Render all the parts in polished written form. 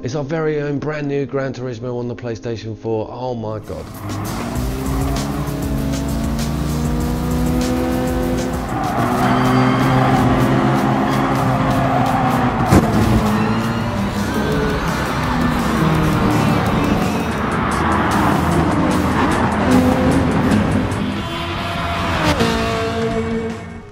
It's our very own brand new Gran Turismo on the PlayStation 4. Oh my god.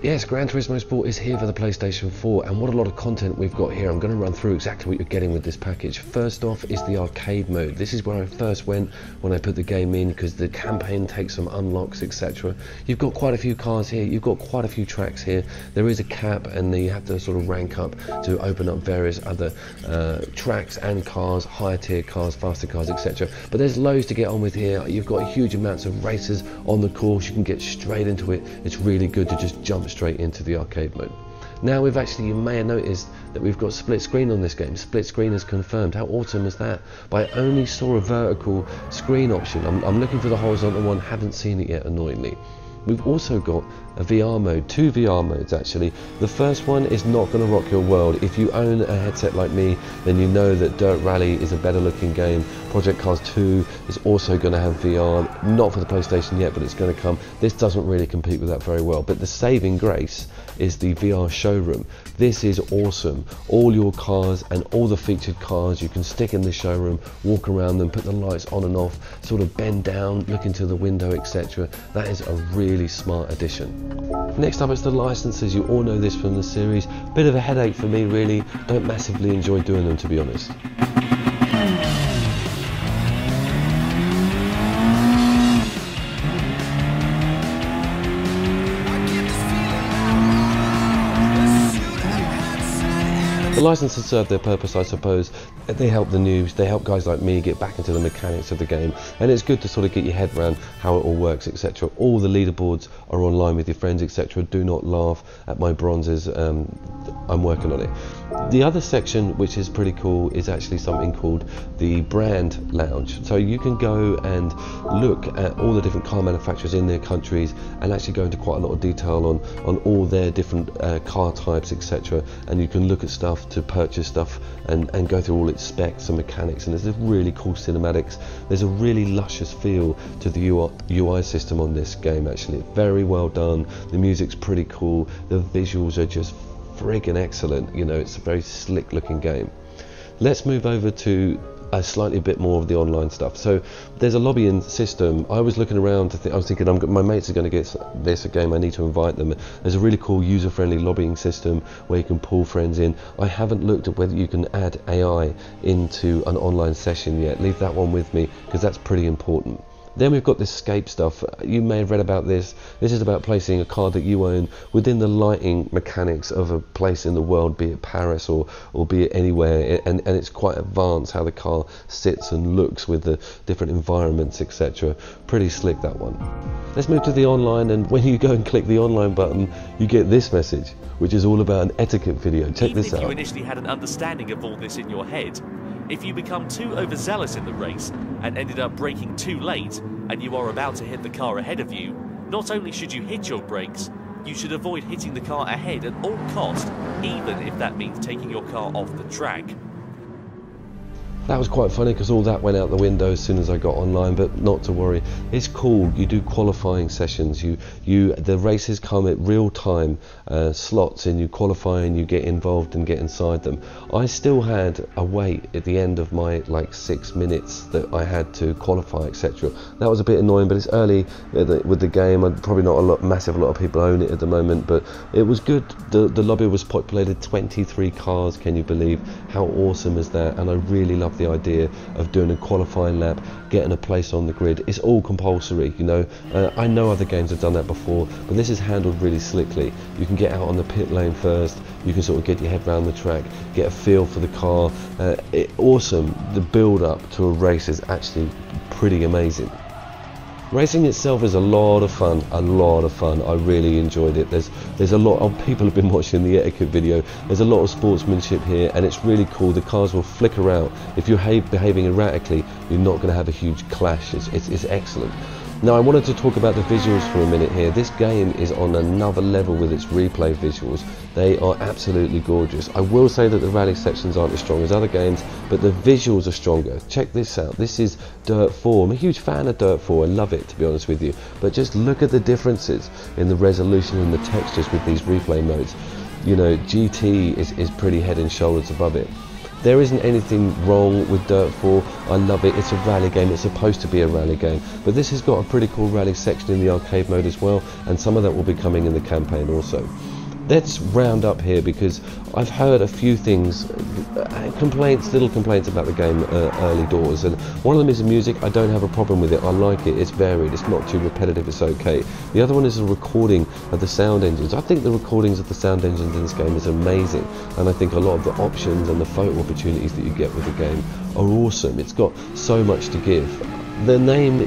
Yes, Gran Turismo Sport is here for the PlayStation 4, and what a lot of content we've got here. I'm going to run through exactly what you're getting with this package. First off is the arcade mode. This is where I first went when I put the game in, because the campaign takes some unlocks, etc. You've got quite a few cars here, you've got quite a few tracks here. There is a cap, and then you have to sort of rank up to open up various other tracks and cars, higher tier cars, faster cars, etc. But there's loads to get on with here. You've got huge amounts of races on the course. You can get straight into it. It's really good to just jump straight into the arcade mode. Now you may have noticed that we've got split screen on this game. Split screen is confirmed. How awesome is that? But I only saw a vertical screen option. I'm looking for the horizontal one, haven't seen it yet, annoyingly. We've also got a VR mode, 2 VR modes actually. The first one is not going to rock your world. If you own a headset like me, then you know that Dirt Rally is a better looking game. Project Cars 2 is also going to have VR, not for the PlayStation yet, but it's going to come. This doesn't really compete with that very well, but the saving grace is the VR showroom. This is awesome. All your cars and all the featured cars you can stick in the showroom, walk around them, put the lights on and off, sort of bend down, look into the window, etc. That is a really smart addition. Next up is the licenses. You all know this from the series. Bit of a headache for me, really. Don't massively enjoy doing them, to be honest. The licenses serve their purpose, I suppose. They help the noobs, they help guys like me get back into the mechanics of the game, and it's good to sort of get your head around how it all works, etc. All the leaderboards are online with your friends, etc. Do not laugh at my bronzes, I'm working on it. The other section, which is pretty cool, is actually something called the brand lounge. So you can go and look at all the different car manufacturers in their countries and actually go into quite a lot of detail on all their different car types, etc. And you can look at stuff to purchase stuff and go through all its specs and mechanics, and there's a really cool cinematics. There's a really luscious feel to the UI system on this game actually. It's very well done, the music's pretty cool, the visuals are just friggin' excellent, you know, it's a very slick looking game. Let's move over to a slightly bit more of the online stuff. So there's a lobbying system. I was looking around I was thinking my mates are going to get this a game, I need to invite them. There's a really cool user-friendly lobbying system where you can pull friends in. I haven't looked at whether you can add AI into an online session yet. Leave that one with me, because that's pretty important. Then we've got this escape stuff. You may have read about this. This is about placing a car that you own within the lighting mechanics of a place in the world, be it Paris or be it anywhere, and it's quite advanced how the car sits and looks with the different environments, etc. Pretty slick, that one. Let's move to the online, and when you go and click the online button, you get this message, which is all about an etiquette video. Check this out. Even if you initially had an understanding of all this in your head, if you become too overzealous in the race and ended up braking too late and you are about to hit the car ahead of you, not only should you hit your brakes, you should avoid hitting the car ahead at all cost, even if that means taking your car off the track. That was quite funny, because all that went out the window as soon as I got online, but not to worry. It's cool. You do qualifying sessions. The races come at real time slots, and you qualify and you get involved and get inside them. I still had a wait at the end of my 6 minutes that I had to qualify, etc. That was a bit annoying, but it's early with the game. Probably not a lot of people own it at the moment, but it was good. The lobby was populated 23 cars. Can you believe how awesome is that? And I really love the idea of doing a qualifying lap, getting a place on the grid. It's all compulsory, you know. I know other games have done that before, but this is handled really slickly. You can get out on the pit lane first, you can sort of get your head around the track, get a feel for the car. Awesome. The build up to a race is actually pretty amazing. Racing itself is a lot of fun, I really enjoyed it. There's a lot of people have been watching the etiquette video. There's a lot of sportsmanship here, and it's really cool. The cars will flicker out. If you're behaving erratically, you're not going to have a huge clash. It's excellent. Now I wanted to talk about the visuals for a minute here. This game is on another level with its replay visuals. They are absolutely gorgeous. I will say that the rally sections aren't as strong as other games, but the visuals are stronger. Check this out. This is Dirt 4. I'm a huge fan of Dirt 4. I love it, to be honest with you. But just look at the differences in the resolution and the textures with these replay modes. You know, GT is pretty head and shoulders above it. There isn't anything wrong with Dirt 4. I love it. It's a rally game. It's supposed to be a rally game. But this has got a pretty cool rally section in the arcade mode as well, and some of that will be coming in the campaign also. Let's round up here because I've heard a few things, little complaints about the game early doors, and one of them is the music. I don't have a problem with it. I like it. It's varied. It's not too repetitive. It's okay. The other one is the recording of the sound engines. I think the recordings of the sound engines in this game is amazing, and I think a lot of the options and the photo opportunities that you get with the game are awesome. It's got so much to give. The name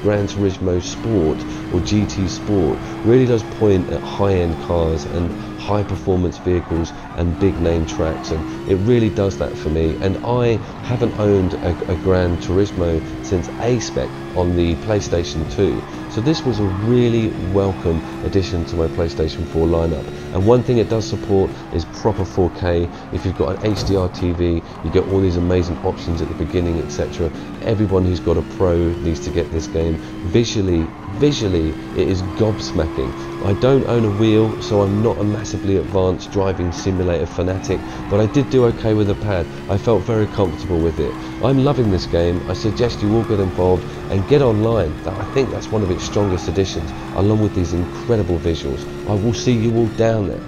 Gran Turismo Sport or GT Sport really does point at high-end cars and high-performance vehicles and big-name tracks, and it really does that for me. And I haven't owned a Gran Turismo since A-Spec on the PlayStation 2, so this was a really welcome addition to my PlayStation 4 lineup. And one thing it does support is proper 4K. If you've got an HDR TV, you get all these amazing options at the beginning, etc. Everyone who's got a Pro needs to get this game. Visually, it is gobsmacking. I don't own a wheel, so I'm not a massively advanced driving simulator fanatic, but I did do okay with the pad. I felt very comfortable with it. I'm loving this game. I suggest you all get involved and get online. I think that's one of its strongest additions, along with these incredible visuals. I will see you all down there.